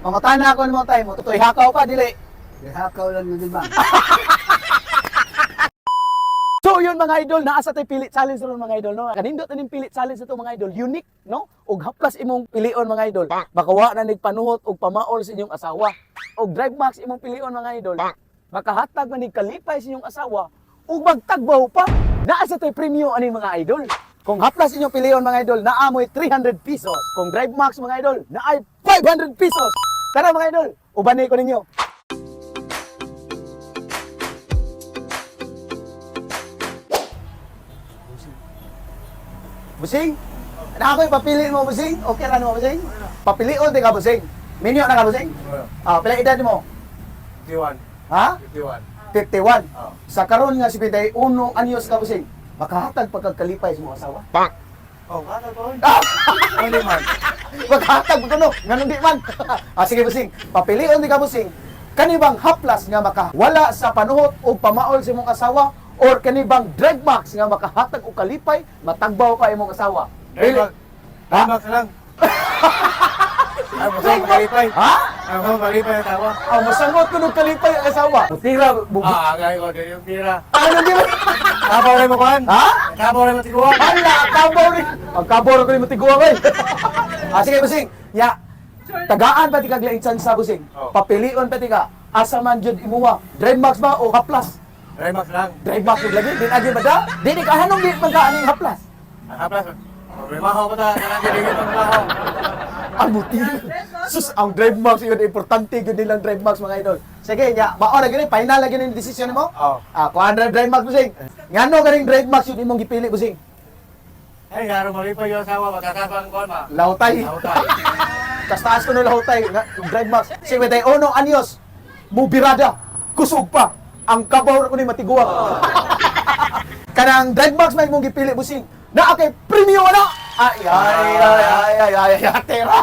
Mangutana ako mo tay mo, tutoy hakaw pa dili. Hakaw lang yun, di ba? So yun mga idol, naa sa tay pilit challenge ron mga idol no. Kanindot ning pilit challenge ito mga idol, unique no. Og haplas imong pilion mga idol. Makawa na nig panuhot og pamaol sa inyong asawa. Og drive max imong pilion mga idol. Makahatag man nig kalipay sa inyong asawa ug magtagbaw pa. Naa sa tay premium ani mga idol. Kung haplas inyong pilion mga idol, naa mo'y 300 pesos. Kung drive max mga idol, naay 500 pesos. Tara mga idol, ubani ko ninyo. Busing? Na ako papili mo, Busing? Okay ra mo, Busing? Papilion di ka, Busing? Minyo na ka, Busing? Pila edad mo? 51. Ha? 51. 51. Oh. Sa karon nga 71 anyos ka, Busing. Makahatag pagkagkalipay sa mga asawa. Oh, kata ko. Ah! Only man. Maghatag mo kuno, ganun di man. Sige, Busing. Papilion di ka, Busing. Kani bang haplas nga makawala sa panuhot o pamaol sa imong asawa or kani bang drag max nga makahatag og kalipay matagbaw pa imong asawa? Pili. Tama ka lang. Ay, masang kalipay. Ha? Ay, masang kalipay ang tawa. Masangot ko ng kalipay ang asawa. Tira, Agay ko din yung tira. ano di ba? Kabaw rin mo kuhan? Ha? Kabaw rin mo tiguan? Hala, kabaw rin. Ang kabaw rin ko yung matiguang eh. Sige, Busing. Ya, tagaan pa ti kaglaing tsansa, Busing. Oh. Papilion pa ti ka. Asa man jud imuha. Drive max ba o haplas? Remax lang. Drive max jud lagi. Din agi ba da? Di kahanong di man ka aning haplas. Haplas. Problemaho ko ta. Kanang giligit ang maho. Ang buti. Sus, ang drive max yun. Importante yun nilang drive max mga idol. Sige, ya. Mao na gini. Final na gini yung desisyon mo? Oh. Kuhaan drive max, Busing. Ngano ganing drive max yun imong gipili, Busing? Ay, garo malipay yung asawa. Magkakasang kuhan ba? Lautay. Lautay. Tas taas ko no lahutay. Drive max. Sige, day uno anyos. Mubirada. Kusog pa. Ang kabaw ko ni matiguang. Kanang drive max may mong gipili, Busing. Na kay premium ano? Ay, tera.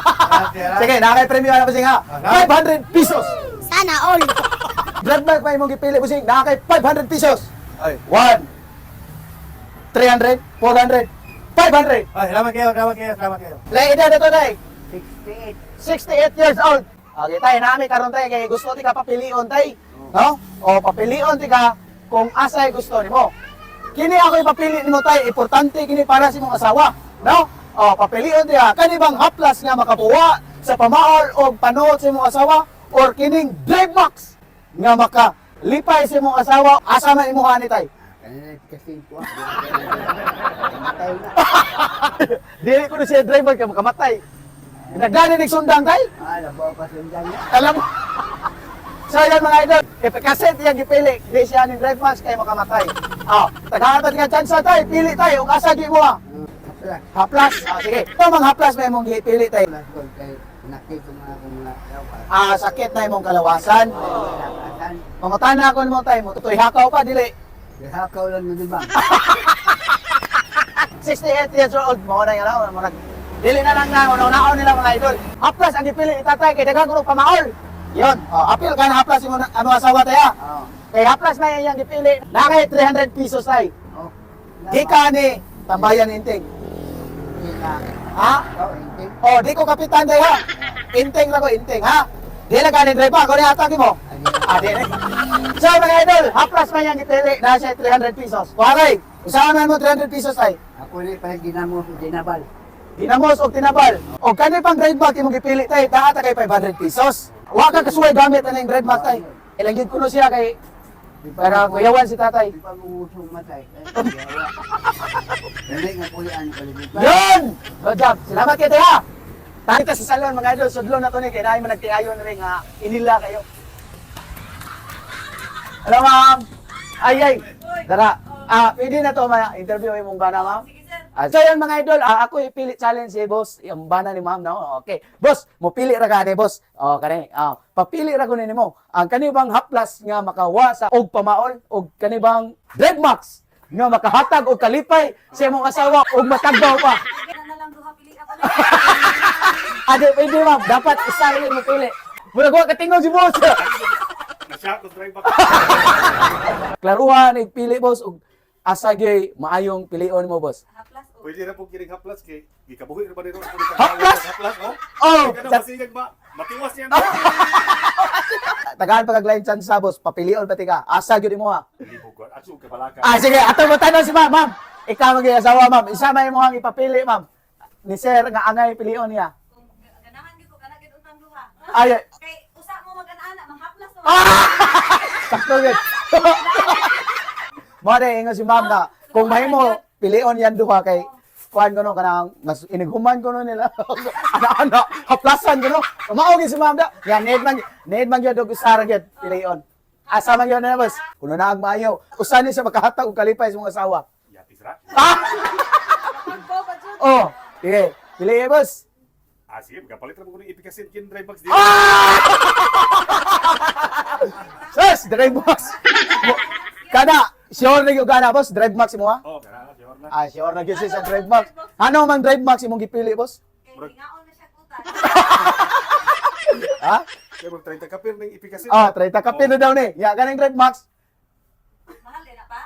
Sige, na kay premium ano, Busing ha? 500 pesos. Sana all. Drive max may mong gipili, Busing. Na kay 500 pesos. Ay. 1 300, 400, 500. Ay, salamat kayo, salamat kayo, salamat kayo. Lay edad ito, day. 68. 68 years old. Okay, tay, nami karon tay kay gusto ti ka papilion tay. No? O papilion ti ka kung asay gusto nimo. Kini ako ipapili nimo tay, importante kini para sa imong asawa, no? O papilion ti ka kani bang haplas nga makabuwa sa pamaol o panood sa imong asawa or kining drive max nga makalipay sa imong asawa asa man imong ani tay. Kanina kasing ko. Matay na. Dili ko na siya driver kay makamatay. Nagdani ning sundang tay. Labaw pa sundan niya. Alam mo. So yan mga idol, kasi tiyang gipili, di siya ng drive max kay makamatay. Tagahan nga chance tayo, pili tayo, kung asa di mo Haplas. Haplas, sige. Ito mga haplas may mong gipili tayo. Haplas ko kay nakita mo na akong lawas. Sakit na imong kalawasan. Lawasan. Mangutana ko mo tayo, tutoy hakaw pa, dili. Hakaw lang yun, di ba? 68 years old, mo na yan, dili na lang na, unaon nila mga idol. Haplas ang gipili ni tatay, kay dagang ko pamaol. Yun, apil ka na haplas yung ano asawa tayo. Oo. Kay haplas may iyang gipili, nakay 300 pesos tayo. Oh. Di ka ni tambayan inting. Di ka. Ha? Inting. Di ko kapitan tayo ha. Inting na ko, inting ha. Di lang ka ni driver, kung atake mo. Di na. So mga idol, haplas may iyang gipili, na siya 300 pesos. Kuharay, usahan mo 300 pesos tayo. Ako ni pa ginamo dinabal. Dinamos o tinabal. O kani pang drive bag imong gipili tayo, daata kay 500 pesos. Wa ka kasuway gamit na yung drive bag tayo. Ilang gid kuno siya kay para kuyawan si tatay. Di pa mungusong matay. Dali nga pulian ko libig. Yun! Good job. Salamat kayo tayo ha. Tayo ta sa salon mga idol, sudlon na to ni kay naay man nagtiayon ring inila kayo. Hello ma'am. Ay. Dara. Pwede na to ma-interview imong bana ma'am. So yan mga idol, ako ipili challenge si boss, yung bana ni ma'am, no? Okay. Boss, mo pili ra ka ni boss. Kani, papili ra ko ni mo. Ang kanibang haplas nga makawa sa og pamaol og kanibang drive max nga makahatag og kalipay sa imong asawa og matagbaw pa. Na lang duha pili ako na. Pwede ma'am, dapat isa rin mo pili. Murag wa katingaw si boss. Nasyak ko drive back. Klaruhan, ipili boss og asa gyud maayong pilion mo boss. Haplas o. Pwede na po kiring haplas kay gikabuhi na ba nito? Haplas? Haplas, oh? Oh, Kaya na masigag ba? Matiwas yan. Tagaan pagaglain chance sa boss, papilion pati ka. Asa gyud imo ha. Hindi po ko. At ka balaka. Ah, sige, ato mo tanong si ma'am. Ma'am, ikaw mag-asawa, ma'am. Isa may mo ang ipapili, ma'am. Ni sir nga angay pilion niya. Kung ganahan gyud ko kana gyud untang duha. Ay, Kay usa mo magana manghaplas mo. sakto yun. Mo de ingon si ma'am na kung mahimo pilion yan duha kay kuan ko no kanang mas inighuman ko no nila. Ana haplasan ko no. Mao gyud si ma'am da. Yan need man gyud og usara gyud pilion. Asa man gyud na boss. Kuno na ag maayo. Usa ni sa makahatag og kalipay sa mga asawa. Yatis ra. Oh, sige. Pili boss. Ah, sige. Magkapalit ra mo ko ng ipikasin kin drive box dito. Sus, drive box. Kada sure na gyud kana boss, drive max mo ha? Oh, kaya sure na. Ah, sure na gyud siya sa drive max. Ano man drive max imong gipili boss? Kay tingaon na siya kutan. Ha? Kaya mo 30 kapir ng ipikasin. Ah, 30 ka pino daw ni. Ya ganing drive max. Mahal din na pa.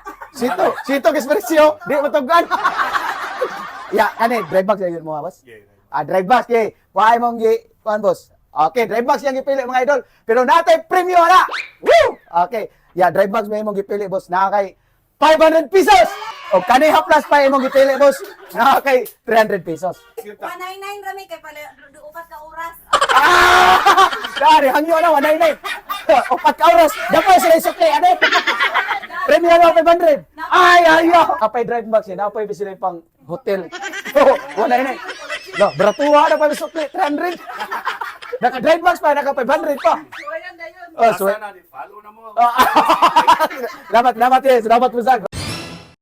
Sito kis presyo, di matugan. Ya, kani drive max yun mo ha, boss. Yeah, right. Ah, drive max kay why mong gi kuan boss. Okay, drive max yang gipili mga idol. Pero natay premium na. Woo! Okay. Ya, drive max may imong gipili boss. Na kay 500 pesos. O kani haplas pa imong gipili boss. Na kay 300 pesos. 199 rami kay pala upat ka oras. Dari hangyo na 199. Upat ka oras. Dapat sila isukli ano? Premium na 500. Ay ayo. Apay drive max yan. Apay sila pang hotel. Oh, 199. No, beratuwa na pa isukli 300. Naka drive max pa naka 500 pa. Suwayan na yun. Oh, Asa na, follow na mo. Dapat yes, dapat pusag.